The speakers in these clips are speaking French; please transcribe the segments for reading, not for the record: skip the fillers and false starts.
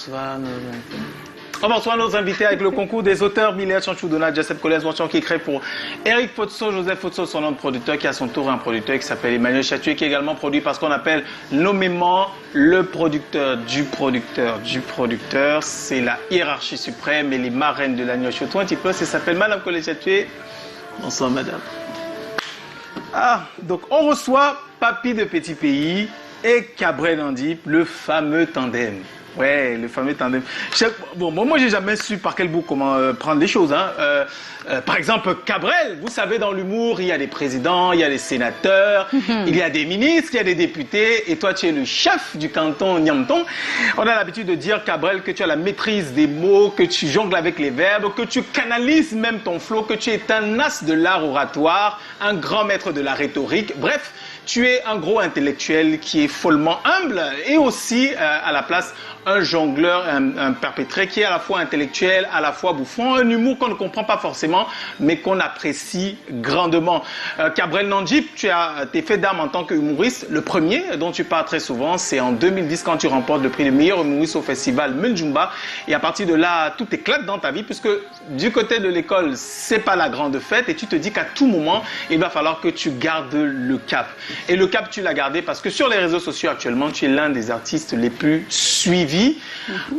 On va recevoir nos invités avec le concours des auteurs Milia Chanchou, Donald, Joseph Colès, mention qui est créé pour Eric Fotso, Joseph Fotso, son nom de producteur, qui a son tour un producteur qui s'appelle Emmanuel Chatué, qui est également produit par ce qu'on appelle nommément le producteur du producteur du producteur. C'est la hiérarchie suprême et les marraines de l'agneau chaud. Un petit peu, ça s'appelle Madame Colès Chatué. Bonsoir, madame. Ah, donc on reçoit Papy de Petit Pays et Cabrel Nandip, le fameux tandem. Ouais, le fameux tandem. Bon, moi, j'ai jamais su par quel bout comment prendre les choses. Hein. Par exemple, Cabrel, vous savez, dans l'humour, il y a des présidents, il y a des sénateurs, il y a des ministres, il y a des députés, et toi, tu es le chef du canton Niamton. On a l'habitude de dire, Cabrel, que tu as la maîtrise des mots, que tu jongles avec les verbes, que tu canalises même ton flow, que tu es un as de l'art oratoire, un grand maître de la rhétorique. Bref, tu es un gros intellectuel qui est follement humble et aussi, à la place, un jongleur, un perpétré qui est à la fois intellectuel, à la fois bouffon, un humour qu'on ne comprend pas forcément, mais qu'on apprécie grandement. Cabrel Nandip, tu as tes faits d'armes en tant qu'humoriste. Le premier dont tu parles très souvent, c'est en 2010 quand tu remportes le prix de meilleur humoriste au festival Munjumba. Et à partir de là, tout éclate dans ta vie, puisque du côté de l'école, c'est pas la grande fête, et tu te dis qu'à tout moment, il va falloir que tu gardes le cap. Et le cap, tu l'as gardé parce que sur les réseaux sociaux actuellement, tu es l'un des artistes les plus suivis,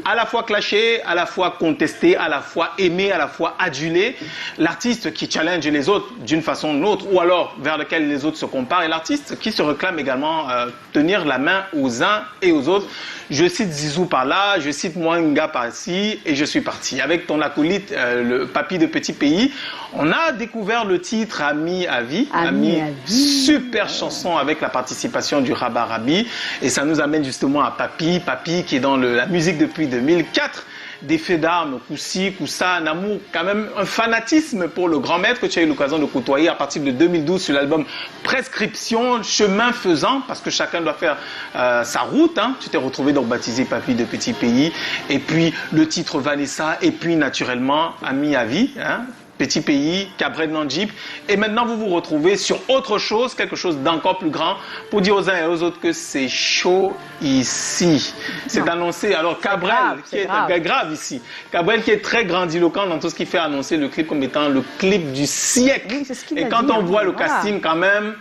à la fois clashé, à la fois contesté, à la fois aimé, à la fois adulé. L'artiste qui challenge les autres d'une façon ou d'une autre, ou alors vers lequel les autres se comparent, et l'artiste qui se réclame également tenir la main aux uns et aux autres. Je cite Zizou par là, je cite Mwanga par-ci, et je suis parti. Avec ton acolyte, le Papy de Petit Pays, on a découvert le titre Ami à vie. Ami à vie. Super chanson avec la participation du Rabarabi. Et ça nous amène justement à Papy. Papy qui est dans la musique depuis 2004. Des faits d'armes, coup-ci, coup-ça, un amour, quand même un fanatisme pour le grand maître que tu as eu l'occasion de côtoyer à partir de 2012 sur l'album Prescription, chemin faisant, parce que chacun doit faire sa route. Hein. Tu t'es retrouvé donc baptisé Papy de Petit Pays, et puis le titre Vanessa, et puis naturellement Ami à vie. Hein. Petit Pays, Cabrel Nandip, et maintenant vous vous retrouvez sur autre chose, quelque chose d'encore plus grand, pour dire aux uns et aux autres que c'est chaud ici. C'est annoncé. Alors Cabrel, qui est grave ici. Cabrel qui est très grandiloquent dans tout ce qui fait annoncer le clip comme étant le clip du siècle. Oui, et quand on voit le casting quand même,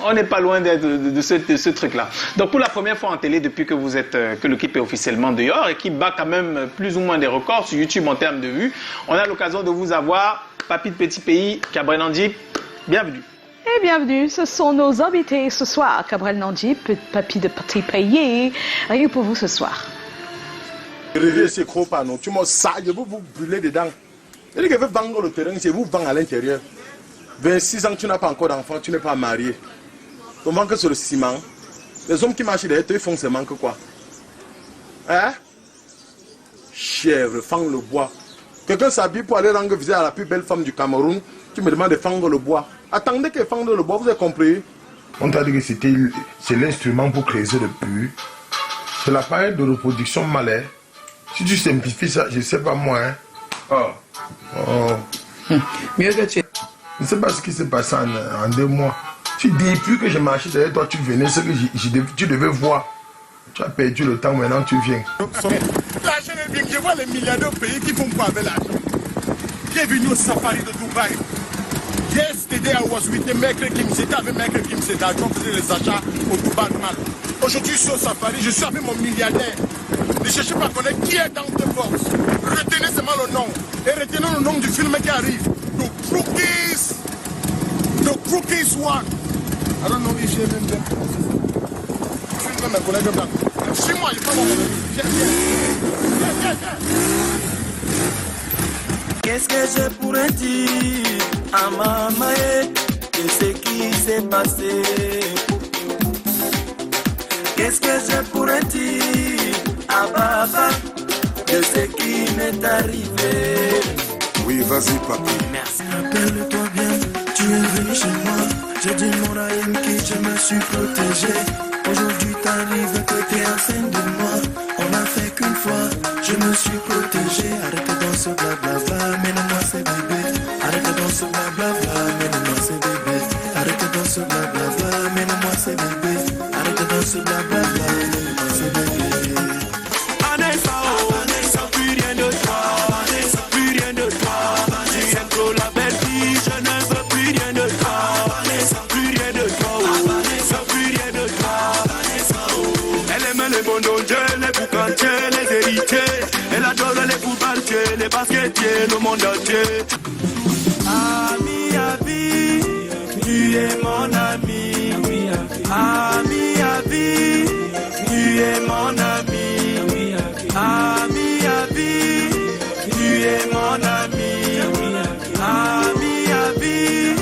on n'est pas loin de ce truc-là. Donc pour la première fois en télé depuis que que le clip est officiellement dehors et qui bat quand même plus ou moins des records sur YouTube en termes de vues, on a l'occasion de vous avoir, Papy de Petit Pays, Cabrel Nandip, bienvenue. Et bienvenue, ce sont nos invités ce soir, Cabrel Nandip, Papy de Petit Pays, rien pour vous ce soir. Réveillez ces gros panneaux, tu m'as ça, je vais vous brûler dedans. Et que vous vendre le terrain, c'est vous vendre à l'intérieur. 26 ans, tu n'as pas encore d'enfant, tu n'es pas marié. On manque sur le ciment. Les hommes qui marchent derrière toi, ils font seulement que quoi? Hein? Chèvre, fang le bois. Quelqu'un s'habille pour aller rendre visite à la plus belle femme du Cameroun. Tu me demandes de fendre le bois. Attendez qu'elle fendre le bois, vous avez compris? On t'a dit que c'est l'instrument pour creuser le puits. C'est l'appareil de reproduction malais. Si tu simplifies ça, je ne sais pas moi. Hein. Mieux que tu... Je ne sais pas ce qui s'est passé en 2 mois. Depuis que j'ai marché derrière toi, tu venais, ce que tu devais voir. Tu as perdu le temps, maintenant tu viens. L'argent est bien, je vois les milliardaires pays qui font quoi avec l'argent. J'ai venu au safari de Dubaï. Yesterday I was with Maître Kim, j'étais avec Maître Kim, c'est l'argent, faisait les achats au Dubaï. Aujourd'hui je suis au safari, je suis avec mon milliardaire. Ne cherchez pas à connaître qui est dans tes forces. Retenez seulement le nom. Et retenez le nom du film qui arrive. The Crookies One. I don't know if j'ai même bien prononcé ça. Je suis mes collègues blancs. Si moi, je peux m'en Qu'est-ce que je pourrais dire à maman de ce qui s'est passé? Qu'est-ce que je pourrais dire à papa de ce qui m'est arrivé? Oui, vas-y, papi. Merci. Rappelle-toi bien, tu es venu chez moi. J'ai dit mon Ryan qui je me suis protégé. Aujourd'hui t'arrives que t'es enceinte de moi. On a fait qu'une fois, je me suis protégé. Arrête dans ce blablabla, mène-moi ces bébés. Arrête dans ce blablabla, mène-moi ces bébés. Arrête dans ce blablabla, mène-moi ces bébés. Arrête dans ce blablabla, mène-moi ces bébés. parce que tu es le monde entier. Ami à vie, tu es mon ami. Ami à vie, tu es mon ami. Ami à vie, tu es mon ami. Ami à vie,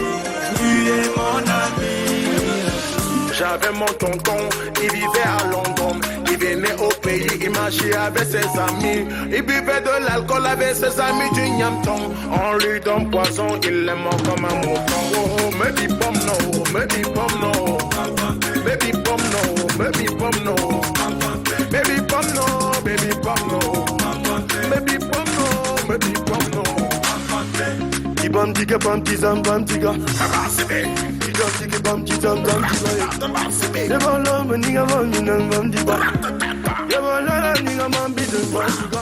tu es mon ami. J'avais mon tonton, il vivait à London. Il venait au pays, il marchait avec ses amis. Il buvait de l'alcool avec ses amis du Nyamton. On lui donne poison, il est mort comme un mouton. Oh, maybe bomb no, maybe bomb no. Baby bomb no, baby bomb no. Baby bomb no, baby bomb no. Baby bomb no, baby bomb no. Bam tika bam tizam bam tika. Tika tika bam tizam bam tika. Never love me nigga bam nigga bam tika. Never love me nigga bam tika.